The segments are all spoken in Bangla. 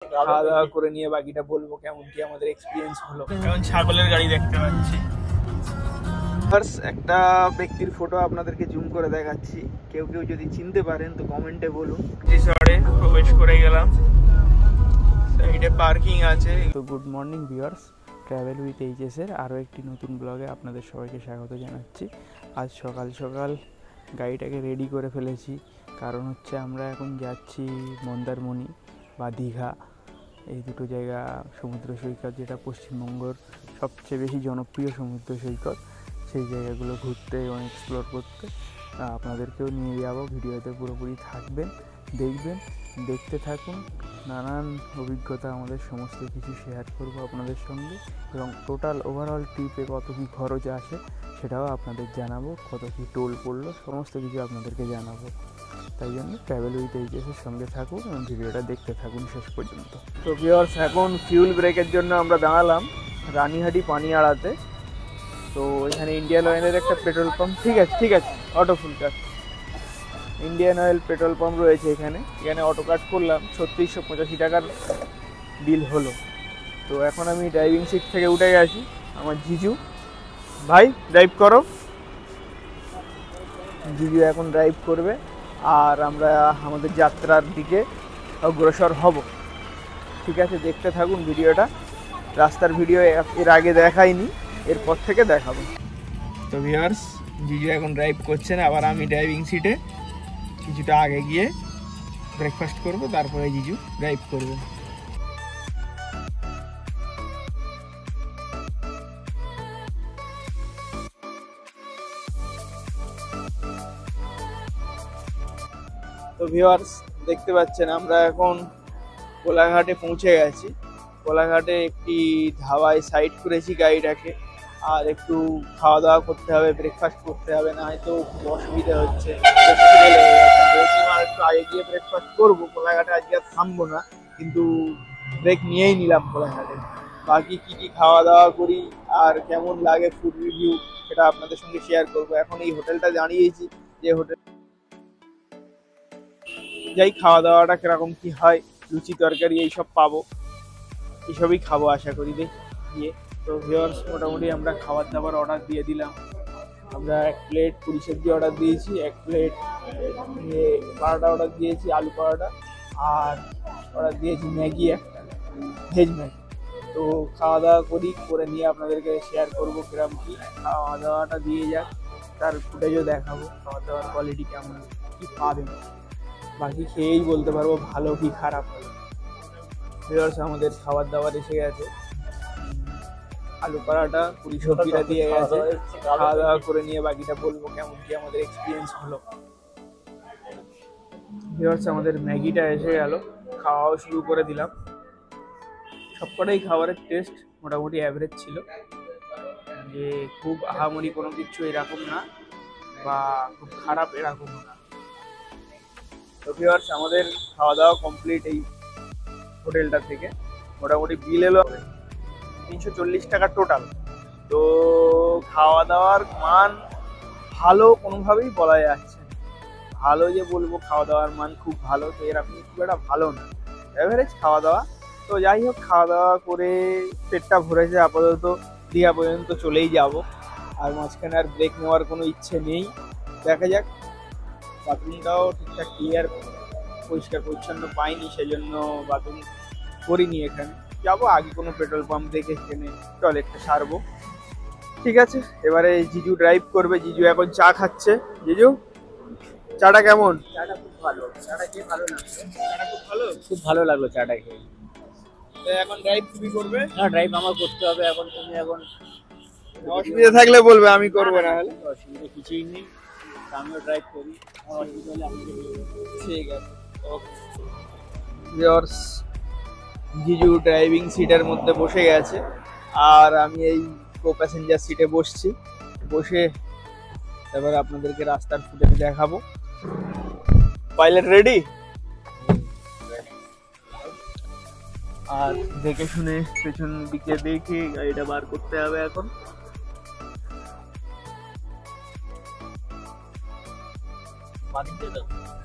খাওয়া দাওয়া করে নিয়ে বাকিটা বলবো কেমন কি আমাদের এক্সপিরিয়েন্স হলো। এখন ছাগলের গাড়ি দেখতে পাচ্ছি। একটা ব্যক্তির ফটো আপনাদেরকে জুম করে দেখাচ্ছি, কেউ কেউ যদি চিনতে পারেন তো কমেন্টে বলুন। রিসর্টে প্রবেশ করে গেলাম, সাইডে পার্কিং আছে। তো good morning viewers, travel with HS এর আরও একটি নতুন ব্লগে আপনাদের সবাইকে স্বাগত জানাচ্ছি। আজ সকাল সকাল গাড়িটাকে রেডি করে ফেলেছি, কারণ হচ্ছে আমরা এখন যাচ্ছি মন্দারমণি বা দীঘা, এই দুটো জায়গা সমুদ্র সৈকত, যেটা পশ্চিমবঙ্গের সবচেয়ে বেশি জনপ্রিয় সমুদ্র সৈকত। সেই জায়গাগুলো ঘুরতে এবং এক্সপ্লোর করতে আপনাদেরকেও নিয়ে যাব। ভিডিওতে পুরোপুরি থাকবেন, দেখবেন, দেখতে থাকুন। নানান অভিজ্ঞতা আমাদের সমস্ত কিছু শেয়ার করব আপনাদের সঙ্গে, এবং টোটাল ওভারঅল ট্রিপে কত কী খরচ আসে সেটাও আপনাদের জানাবো, কত কী টোল পড়লো সমস্ত কিছু আপনাদেরকে জানাবো। তাই জন্য ট্রাভেল উইথ এইচএসের সঙ্গে থাকুন এবং ভিডিওটা দেখতে থাকুন শেষ পর্যন্ত। তো ভিউয়ার্স, এখন ফিউল ব্রেকের জন্য আমরা দাঁড়ালাম রানীহাটি পানিয়াড়াতে। তো এখানে ইন্ডিয়ান অয়েলের একটা পেট্রোল পাম্প, ঠিক আছে অটো ফুল কাট, ইন্ডিয়ান অয়েল পেট্রোল পাম্প রয়েছে এখানে অটো কাট করলাম। 3685 টাকার বিল হলো। তো এখন আমি ড্রাইভিং সিট থেকে উঠে গেছি, আমার জিজু ভাই ড্রাইভ করো। জিজু এখন ড্রাইভ করবে, আর আমরা আমাদের যাত্রার দিকে অগ্রসর হব। ঠিক আছে, দেখতে থাকুন ভিডিওটা। রাস্তার ভিডিও এর আগে দেখাইনি, এরপর থেকে দেখাবো। তো ভিউয়ার্স, জিজু এখন ড্রাইভ করছেন, আবার আমি ড্রাইভিং সিটে কিছুটা আগে গিয়ে ব্রেকফাস্ট করব, তারপরে জিজু ড্রাইভ করবে। তো ভিউয়ার্স, দেখতে পাচ্ছেন আমরা এখন কোলাঘাটে পৌঁছে গেছি। কোলাঘাটে একটি ধাবায় সাইড করেছি গাড়িটাকে, আর একটু খাওয়া দাওয়া করতে হবে, ব্রেকফাস্ট করতে হবে, না হয়তো খুব অসুবিধা হচ্ছে। আর একটু আগে গিয়ে ব্রেকফাস্ট করবো। কোলাঘাটে আজকে আর থামবো না, কিন্তু ব্রেক নিয়েই নিলাম কোলাঘাটে। বাকি কি কি খাওয়া দাওয়া করি আর কেমন লাগে ফুড রিভিউ সেটা আপনাদের সঙ্গে শেয়ার করবো। এখন এই হোটেলটা জানিয়েছি, যে হোটেল যাই খাওয়া দাওয়াটা কিরকম কি হয়, লুচি তরকারি এইসব পাবো, এইসবই খাবো আশা করি গিয়ে। তো ভিউয়ার্স, মোটামুটি আমরা খাবার দাবার অর্ডার দিয়ে দিলাম। আমরা 1 প্লেট পুরি সবজি অর্ডার দিয়েছি, 1 প্লেট পরোটা অর্ডার দিয়েছি, আলু পরোটা, আর অর্ডার দিয়েছি ম্যাগি, একটা ভেজ ম্যাগি। তো খাওয়া দাওয়া করে নিয়ে আপনাদেরকে শেয়ার করবো কিরকম কি খাওয়া দাওয়াটা দিয়ে যাক, তার ফুটেজও দেখাবো খাওয়া দাওয়ার কোয়ালিটি কেমন কি পাবেন। বাকি খেয়েই বলতে পারবো ভালো কি খারাপ হবে। ভিউয়ার্স, আমাদের খাবার দাবার এসে গেছে, আলু পরাটা পুরি সবজিটা দিয়ে গেছে। খাওয়া দাওয়া করে নিয়ে বাকিটা বলবো কেমন কি আমাদের এক্সপিরিয়েন্স হলো। ভিউয়ার্স, আমাদের ম্যাগিটা এসে গেল, খাওয়াও শুরু করে দিলাম। সবকটাই খাবারের টেস্ট মোটামুটি অ্যাভারেজ ছিল, যে খুব আহামরি কোনো কিছু এরকম না, বা খুব খারাপ এরকম না। তো ভিউয়ার্স, আমাদের খাওয়া দাওয়া কমপ্লিট এই হোটেলটা থেকে। মোটামুটি বিল এলো 340 টাকা টোটাল। তো খাওয়া দাওয়ার মান ভালো কোনোভাবেই বলা যাচ্ছে না। ভালো যে বলবো খাওয়া দাওয়ার মান খুব ভালো, তো এরকম খুব একটা ভালো না, অ্যাভারেজ খাওয়া দাওয়া। তো যাই হোক, খাওয়া দাওয়া করে পেটটা ভরেছে, আপাতত দীঘা পর্যন্ত চলেই যাব। আর মাঝখানে আর ব্রেক নেওয়ার কোনো ইচ্ছে নেই, দেখা যাক। বাথরুমটাও ঠিকঠাক ক্লিয়ার পরিষ্কার পরিচ্ছন্ন পাইনি, সেজন্য বাথরুম করিনি এখানে। যাবো আগে কোনো পেট্রোল পাম্প দেখে সেখানে টয়লেটটা সারবো। ঠিক আছে, এবারে জিজু ড্রাইভ করবে। জিজু এখন চা খাচ্ছে। জিজু, চাটা কেমন? চাটা খুব ভালো, চাটা খেয়ে ভালো লাগলো। চাটা খুব ভালো, খুব ভালো লাগলো চাটা খেয়ে। এখন ড্রাইভ তুমি করবে? না, ড্রাইভ আমার করতে হবে এখন। তুমি এখন অসুবিধা থাকলে বলবে, আমি করবো, না হলে অসুবিধা কিছুই নেই। আমিও ড্রাইভ করি, অসুবিধা হলে আমাকে ঠিক আছে। ওকে ভিউয়ার্স, জিজু ড্রাইভিং সিটের মধ্যে বসে গেছে, আর আমি এই কো প্যাসেঞ্জার সিটে বসে এবার আপনাদেরকে রাস্তার ফুটেজ দেখাবো। Pilot ready? আর দেখে শুনে পেছন দিকে দেখে গাড়িটা বার করতে হবে এখন।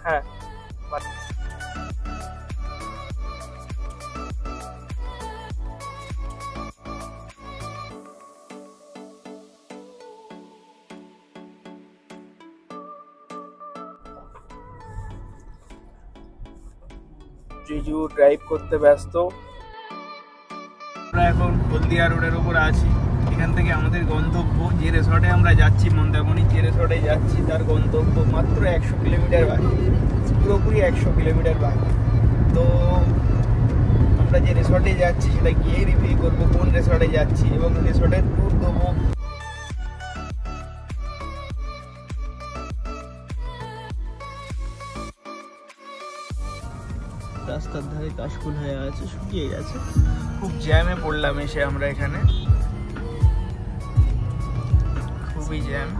হ্যাঁ, জিজু ড্রাইভ করতে ব্যস্ত। আমরা এখন হলদিয়া রোডের উপর আছি। এখান থেকে আমাদের গন্তব্য, যে রিসর্টে আমরা যাচ্ছি মন্দারমণি, যে রিসর্টে যাচ্ছি তার গন্তব্য মাত্র 100 কিলোমিটার বাকি, পুরোপুরি 100 কিলোমিটার বাকি। তো আমরা যে রিসর্টে যাচ্ছি সেটা গিয়ে রিভিউ করবো কোন রিসর্টে যাচ্ছি এবং রিসর্টের ট্যুর দেবো। রাস্তার ধারে কাশফুল হয়ে আছে, শুকিয়ে গেছে। খুব জ্যামে পড়লাম এসে আমরা এখানে, খুবই জ্যাম।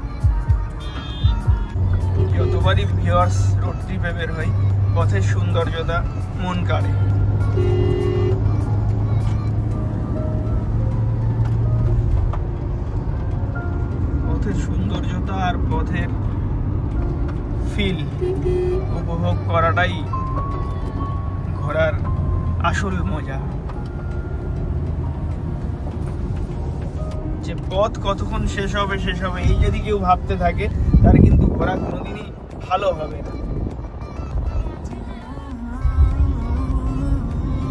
যতবারই ভিউয়ার্স রোড ট্রিপে বের হই, পথের সৌন্দর্যতা মন কাড়ে। পথের সৌন্দর্যতা আর পথের ফিল উপভোগ করাটাই ঘোরার আসল মজা। যে পথ কতক্ষণ শেষ হবে এই যদি কেউ ভাবতে থাকে তার কিন্তু ঘোরা কোনোদিনই ভালো হবে না।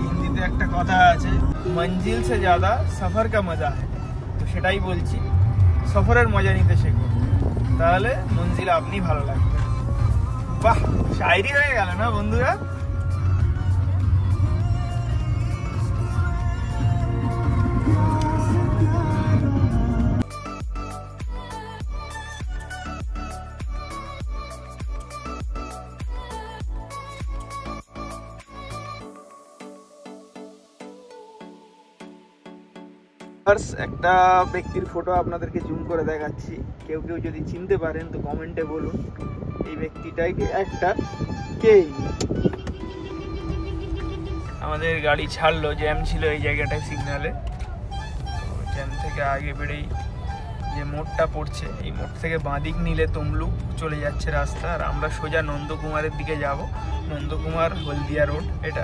হিন্দিতে একটা কথা আছে, মঞ্জিল সে জ্যাদা সফর কা মজা হয়। তো সেটাই বলছি, সফরের মজা নিতে শেখো, তাহলে মঞ্জিল আপনি ভালো লাগবে। বাহ, শায়রি হয়ে গেল না বন্ধুরা? একটা ব্যক্তির ফটো আপনাদেরকে জুম করে দেখাচ্ছি, কেউ কেউ যদি চিনতে পারেন তো কমেন্টে বলুন এই ব্যক্তিটাই একটা কে। আমাদের গাড়ি ছাড়লো, জ্যাম ছিল এই জায়গাটায় সিগনালে। জ্যাম থেকে আগে বেড়েই যে মোড়টা পড়ছে, এই মোড় থেকে বাঁদিক নিলে তমলুক চলে যাচ্ছে রাস্তা, আর আমরা সোজা নন্দকুমারের দিকে যাব। নন্দকুমার হলদিয়া রোড এটা।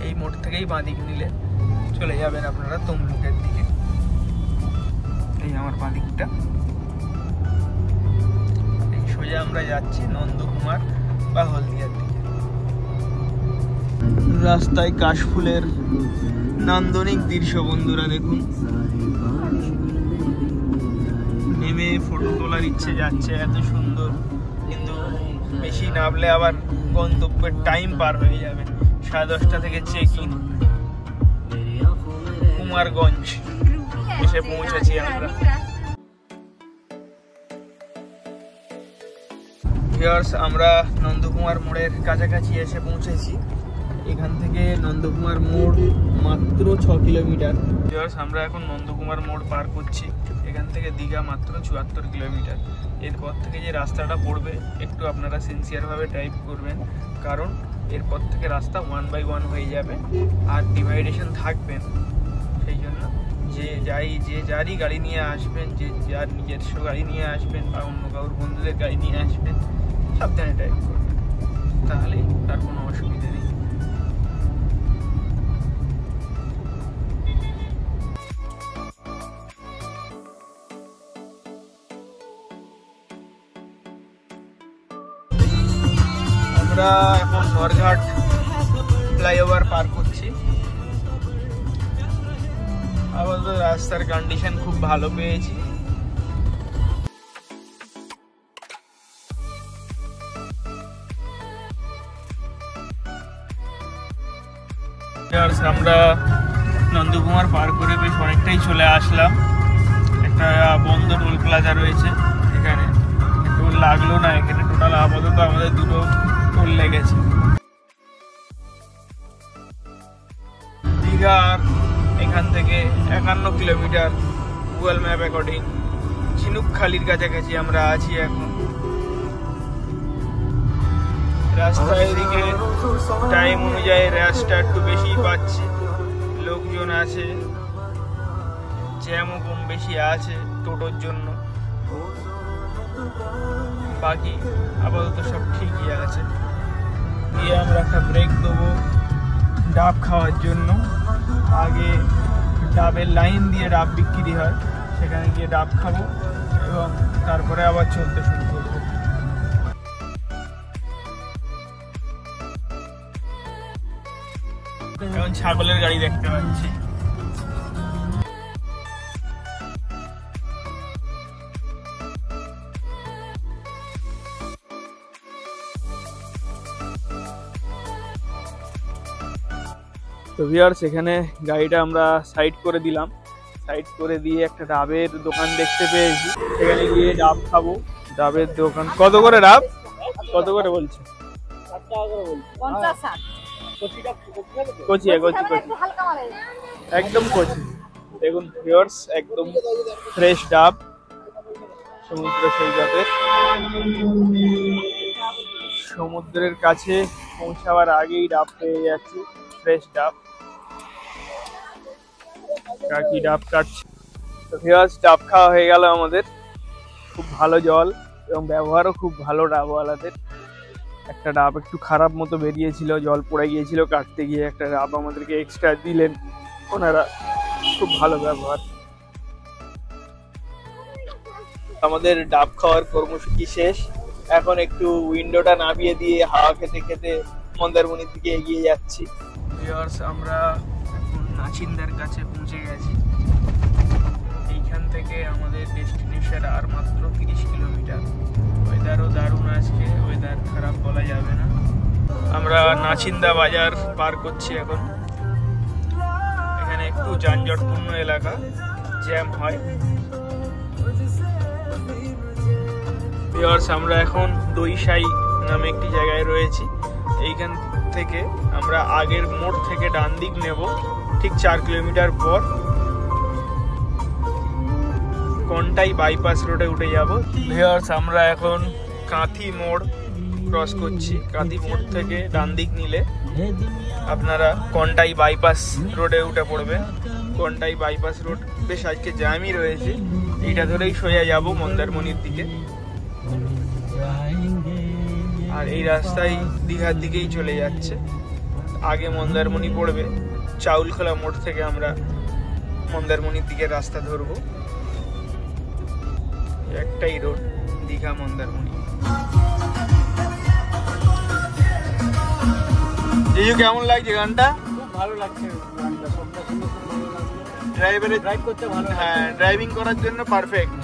এই মোড় থেকেই বাঁদিক নিলে চলে যাবেন আপনারা তমলুকের দিকে। এই আমার বাঁদিকটা, এই সোজা আমরা যাচ্ছি নন্দকুমার বা হলদিয়ার দিকে। রাস্তায় কাশফুলের নান্দনিক দৃশ্য বন্ধুরা দেখুন। নেমে ফটো তোলার ইচ্ছে যাচ্ছে, এত সুন্দর, কিন্তু বেশি নামলে আবার গন্তব্যের টাইম পার হয়ে যাবে। 10:30 থেকে চেক ইন। কুমারগঞ্জ এসে পৌঁছেছি আমরা। ভিউয়ার্স, আমরা নন্দকুমার মোড়ের কাছাকাছি এসে পৌঁছেছি। এখান থেকে নন্দকুমার মোড় মাত্র 6 কিলোমিটার। ভিউয়ার্স, আমরা এখন নন্দকুমার মোড় পার করছি। এখান থেকে দীঘা মাত্র 74 কিলোমিটার। এরপর থেকে যে রাস্তাটা পড়বে একটু আপনারা সিনসিয়ারভাবে ড্রাইভ করবেন, কারণ এরপর থেকে রাস্তা 1 by 1 হয়ে যাবে আর ডিভাইডেশন থাকবে না। সেই জন্য যে যারই গাড়ি নিয়ে আসবেন, যে যার নিজস্ব গাড়ি নিয়ে আসবেন বা অন্য কারোর বন্ধুদের গাড়ি নিয়ে আসবেন, সাবধানে ড্রাইভ করবেন, তাহলে তার কোনো অসুবিধা নেই। আমরা এখন নরঘাট ফ্লাইওভার পার করছি। আপাতত রাস্তার কন্ডিশন খুব ভালো পেয়েছি। আমরা নন্দকুমার পার করে বেশ অনেকটাই চলে আসলাম। একটা বন্ধ টোল প্লাজা রয়েছে এখানে, টোল লাগলো না এখানে। টোটাল আপাতত আমাদের 2টো টোল লেগেছে। দীঘার এখান থেকে 51 কিলোমিটার গুগল ম্যাপ অ্যাকর্ডিং। ঝিনুকখালির কাছাকাছি আমরা আছি এখন। রাস্তায় এদিকে টাইম অনুযায়ী র্যাশটা একটু বেশি পাচ্ছি, লোকজন আছে, জ্যামও কম বেশি আছে টোটোর জন্য। বাকি আপাতত সব ঠিকই আছে। দিয়ে আমরা একটা ব্রেক দেবো ডাব খাওয়ার জন্য। আগে ডাবের লাইন দিয়ে ডাব বিক্রি হয়, সেখানে গিয়ে ডাব খাবো এবং তারপরে আবার চলতে শুরু করবো। এখন ছাগলের গাড়ি দেখতে পাচ্ছি। তো ভিউয়ার্স, এখানে গাড়িটা আমরা সাইড করে দিলাম। সাইড করে দিয়ে একটা ডাবের দোকান দেখতে পেয়েছি, সেখানে গিয়ে ডাব খাবো। ডাবের দোকান কত করে ডাব? কত করে বলছে? কচি একদম কচি। দেখুন ভিউয়ার্স, একদম ফ্রেশ ডাব সমুদ্র সৈকতের। সমুদ্রের কাছে পৌঁছাবার আগেই ডাব পেয়ে যাচ্ছি, ফ্রেশ ডাব। কাকি ডাব কাটছে। তো ভিউয়ার্স, ডাব খাওয়া হয়ে গেল আমাদের। খুব ভালো জল এবং ব্যবহারও খুব ভালো ডাবওয়ালাদের। একটা ডাব একটু খারাপ মতো বেরিয়েছিল, জল পড়ে গিয়েছিল কাটতে গিয়ে, একটা ডাব আমাদেরকে এক্সট্রা দিলেন ওনারা। খুব ভালো ব্যবহার। আমাদের ডাব খাওয়ার কর্মসূচি শেষ। এখন একটু উইন্ডোটা নামিয়ে দিয়ে হাওয়া খেতে খেতে মন্দারমণির দিকে এগিয়ে যাচ্ছি। ভিউয়ার্স, আমরা এখন নাচিন্দার কাছে পৌঁছে গেছি। এইখান থেকে আমাদের ডেস্টিনেশন আর মাত্র 30 কিলোমিটার। ওয়েদারও দারুণ আজকে, ওয়েদার খারাপ বলা যাবে না। আমরা নাচিন্দা বাজার পার করছি এখন। এখানে একটু যানজটপূর্ণ এলাকা, জ্যাম হয়। ভিউয়ার্স, আমরা এখন দইসাই নামে একটি জায়গায় রয়েছি। এইখান থেকে আমরা আগের মোড় থেকে ডান দিক নেব, ঠিক 4 কিলোমিটার পর কন্টাই বাইপাস রোডে উঠে যাব। ভিউয়ার্স, আমরা এখন কাঁথি মোড় ক্রস করছি। কাঁথি মোড় থেকে ডান দিক নিলে আপনারা কন্টাই বাইপাস রোডে উঠে পড়বেন। কন্টাই বাইপাস রোড বেশ আজকে জ্যামই রয়েছে। এইটা ধরেই সোজা যাব মন্দারমণির দিকে। আর এই রাস্তায় দীঘার দিকেই চলে যাচ্ছে। আগে মন্দারমণি পড়বে। চাউলখোলা মোড় থেকে আমরা মন্দারমণির দিকে রাস্তা ধরবো। একটাই রোড, দীঘা মন্দারমণি। জিজু, কেমন লাগছে গানটা? খুব ভালো লাগছে গানটা, সবটা শুনে খুব ভালো লাগছে। ড্রাইভারে ড্রাইভ করতে ভালো। হ্যাঁ, ড্রাইভিং করার জন্য পারফেক্ট।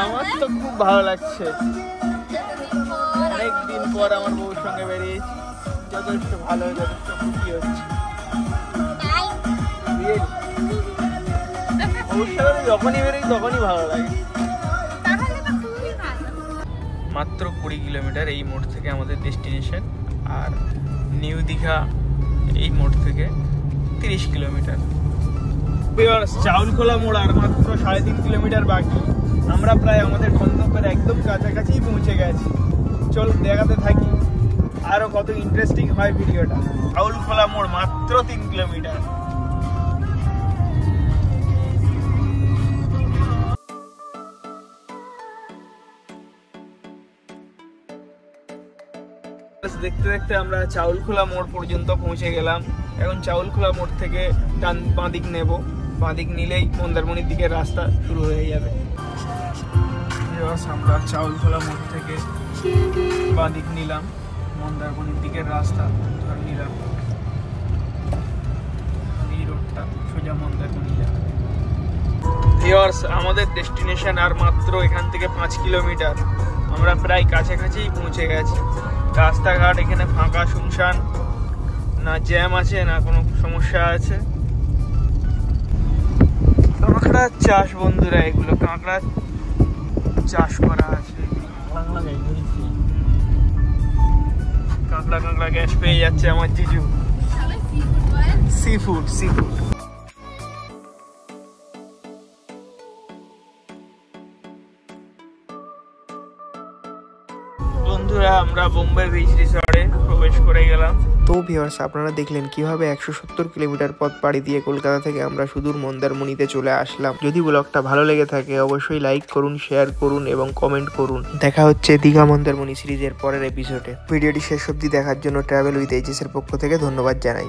আমার তো খুব ভালো লাগছে। অনেকদিন পর আমার বউর সঙ্গে বেরিয়েছি, যথেষ্ট ভালো, যথেষ্ট খুশি হচ্ছে। বউর সাথে যখনই বেরোই তখনই ভালো লাগে। মাত্র 20 কিলোমিটার এই মোড় থেকে আমাদের ডেস্টিনেশন। আর নিউ দীঘা এই মোড় থেকে 30 কিলোমিটার। চাউলখোলা মোড় আর মাত্র 3.5 কিলোমিটার বাকি। আমরা প্রায় আমাদের গন্তব্যের একদম কাছাকাছি পৌঁছে গেছি। চল দেখাতে থাকি আরো কত ইন্টারেস্টিং হয় ভিডিওটা। চাউলখোলা মোড় মাত্র 3 কিলোমিটার। দেখতে দেখতে আমরা চাউলখোলা মোড় পর্যন্ত পৌঁছে গেলাম। এখন চাউলখোলা মোড় থেকে বাঁ দিক নেব। বাঁ দিক নিলেই মন্দারমণির দিকে রাস্তা শুরু হয়ে যাবে। আমরা চাউলখোলা মোড় থেকে বাঁ দিক নিলাম, মন্দারমণির দিকের রাস্তা ধরে নিলাম। এই রোডটা সোজা মন্দারমণি যাবে। ভিউয়ার্স, আমাদের ডেস্টিনেশন আর মাত্র এখান থেকে 5 কিলোমিটার। আমরা প্রায় কাছাকাছি পৌঁছে গেছি। রাস্তাঘাট এখানে ফাঁকা, শুনশান, না জ্যাম আছে না কোনো সমস্যা আছে। কাঁকড়া চাষ বন্ধুরা, এগুলো কাঁকড়া চাষ করা আছে। কাঁকড়া গ্যাস পেয়ে যাচ্ছে আমার জিজু। সি ফুড বন্ধুরা, আমরা বোম্বে বিচ রিসর্টে প্রবেশ করে গেলাম। তো ভিউয়ার্স, আপনারা দেখলেন কিভাবে 170 কিলোমিটার পথ পাড়ি দিয়ে কলকাতা থেকে আমরা সুদূর মন্দারমণিতে চলে আসলাম। যদি ব্লগটা ভালো লেগে থাকে অবশ্যই লাইক করুন, শেয়ার করুন এবং কমেন্ট করুন। দেখা হচ্ছে দীঘা মন্দারমণি সিরিজের পরের এপিসোডে। ভিডিওটি শেষ অবধি দেখার জন্য ট্রাভেল উইথ এইচএস এর পক্ষ থেকে ধন্যবাদ জানাই।